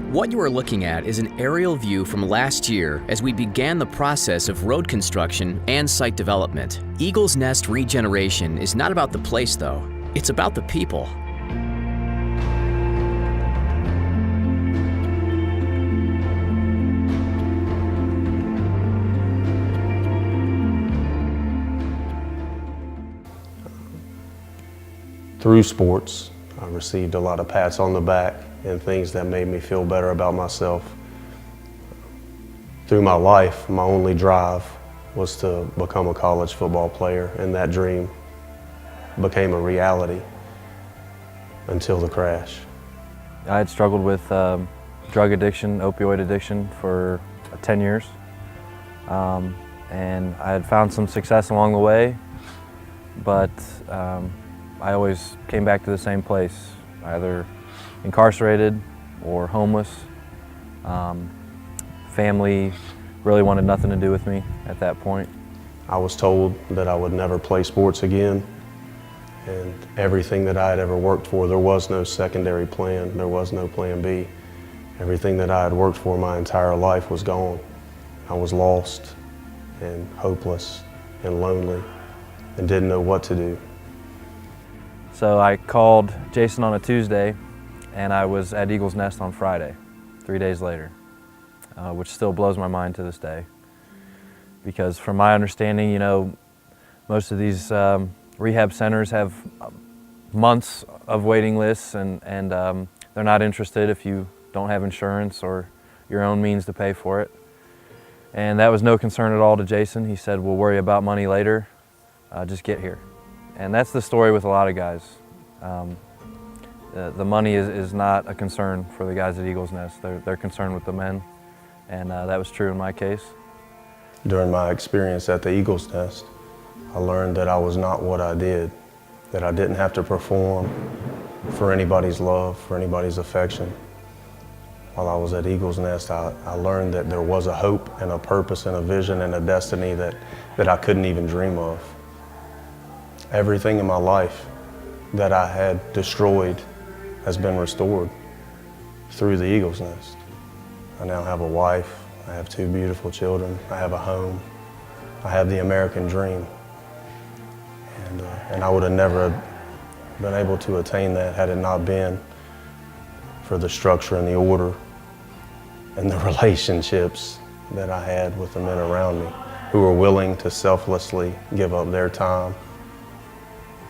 What you are looking at is an aerial view from last year as we began the process of road construction and site development. Eagle's Nest regeneration is not about the place though, it's about the people. Through sports, I received a lot of pats on the back and things that made me feel better about myself. Through my life, my only drive was to become a college football player, and that dream became a reality until the crash. I had struggled with drug addiction, opioid addiction for 10 years. And I had found some success along the way, but I always came back to the same place, either incarcerated or homeless. Family really wanted nothing to do with me at that point. I was told that I would never play sports again, and everything that I had ever worked for, there was no secondary plan, there was no plan B. Everything that I had worked for my entire life was gone. I was lost and hopeless and lonely and didn't know what to do. So I called Jason on a Tuesday, and I was at Eagle's Nest on Friday, 3 days later, which still blows my mind to this day. Because from my understanding, you know, most of these rehab centers have months of waiting lists, and they're not interested if you don't have insurance or your own means to pay for it. And that was no concern at all to Jason. He said, "We'll worry about money later, just get here." And that's the story with a lot of guys. The money is not a concern for the guys at Eagle's Nest. They're concerned with the men, and that was true in my case. During my experience at the Eagle's Nest, I learned that I was not what I did, that I didn't have to perform for anybody's love, for anybody's affection. While I was at Eagle's Nest, I learned that there was a hope and a purpose and a vision and a destiny that I couldn't even dream of. Everything in my life that I had destroyed has been restored through the Eagle's Nest. I now have a wife, I have 2 beautiful children, I have a home, I have the American dream. And I would have never been able to attain that had it not been for the structure and the order and the relationships that I had with the men around me who were willing to selflessly give up their time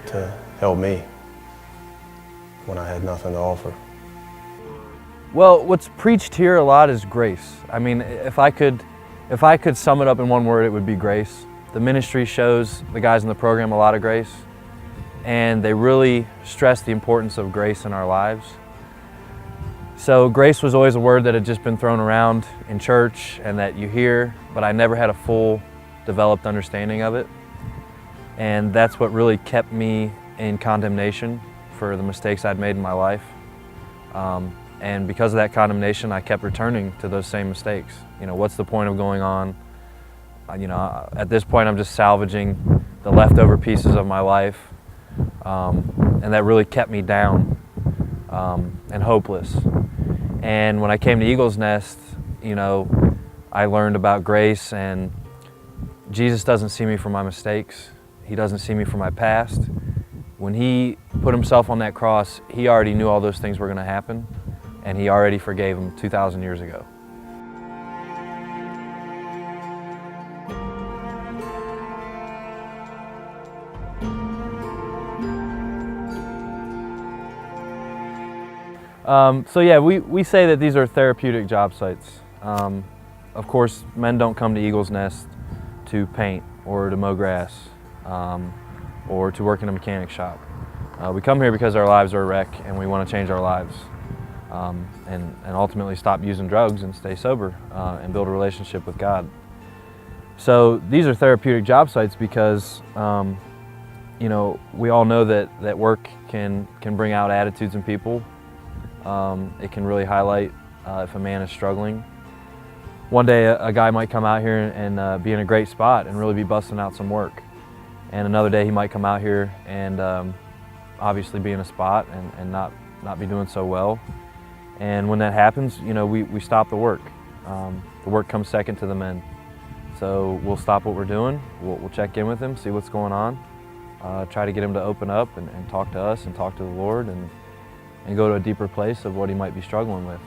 to help me when I had nothing to offer. Well, what's preached here a lot is grace. I mean, if I could sum it up in one word, it would be grace. The ministry shows the guys in the program a lot of grace, and they really stress the importance of grace in our lives. So grace was always a word that had just been thrown around in church and that you hear, but I never had a full developed understanding of it. And that's what really kept me in condemnation for the mistakes I'd made in my life. And because of that condemnation, I kept returning to those same mistakes. You know, what's the point of going on? You know, at this point, I'm just salvaging the leftover pieces of my life. And that really kept me down and hopeless. And when I came to Eagle's Nest, you know, I learned about grace, and Jesus doesn't see me for my mistakes. He doesn't see me for my past. When He put Himself on that cross, He already knew all those things were going to happen, and He already forgave them 2,000 years ago. So yeah, we say that these are therapeutic job sites. Of course, men don't come to Eagle's Nest to paint or to mow grass or to work in a mechanic shop. We come here because our lives are a wreck and we want to change our lives and ultimately stop using drugs and stay sober and build a relationship with God. So these are therapeutic job sites because you know, we all know that work can bring out attitudes in people. It can really highlight if a man is struggling. One day a guy might come out here and be in a great spot and really be busting out some work. And another day he might come out here and obviously be in a spot and not be doing so well. And when that happens, you know, we stop the work. The work comes second to the men. So we'll stop what we're doing, we'll check in with him, see what's going on, try to get him to open up and talk to us and talk to the Lord and go to a deeper place of what he might be struggling with.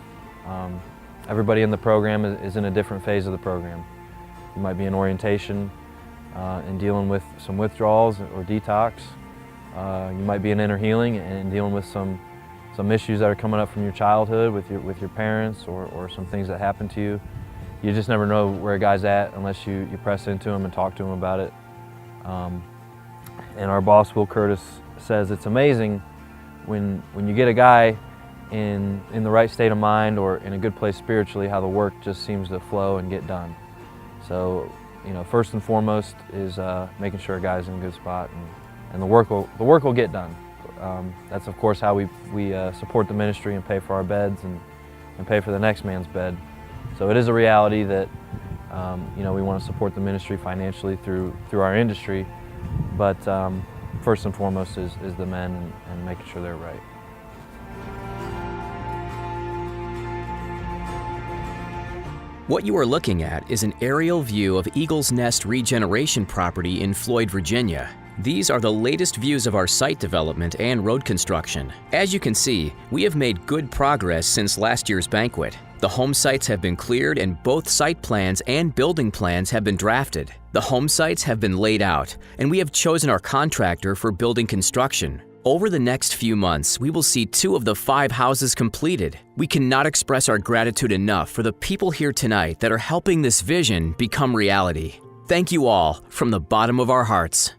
Everybody in the program is in a different phase of the program. You might be in orientation and dealing with some withdrawals or detox. You might be in inner healing and dealing with some issues that are coming up from your childhood with your parents or some things that happened to you. You just never know where a guy's at unless you press into him and talk to him about it. And our boss, Will Curtis, says it's amazing when you get a guy in the right state of mind or in a good place spiritually, how the work just seems to flow and get done. So, you know, first and foremost is making sure a guy's in a good spot, and the work will get done. That's of course how we support the ministry and pay for our beds and pay for the next man's bed. So it is a reality that you know, we want to support the ministry financially through our industry, but first and foremost is the men and making sure they're right. What you are looking at is an aerial view of Eagle's Nest regeneration property in Floyd, Virginia. These are the latest views of our site development and road construction. As you can see, we have made good progress since last year's banquet. The home sites have been cleared and both site plans and building plans have been drafted. The home sites have been laid out and we have chosen our contractor for building construction. Over the next few months, we will see 2 of the 5 houses completed. We cannot express our gratitude enough for the people here tonight that are helping this vision become reality. Thank you all from the bottom of our hearts.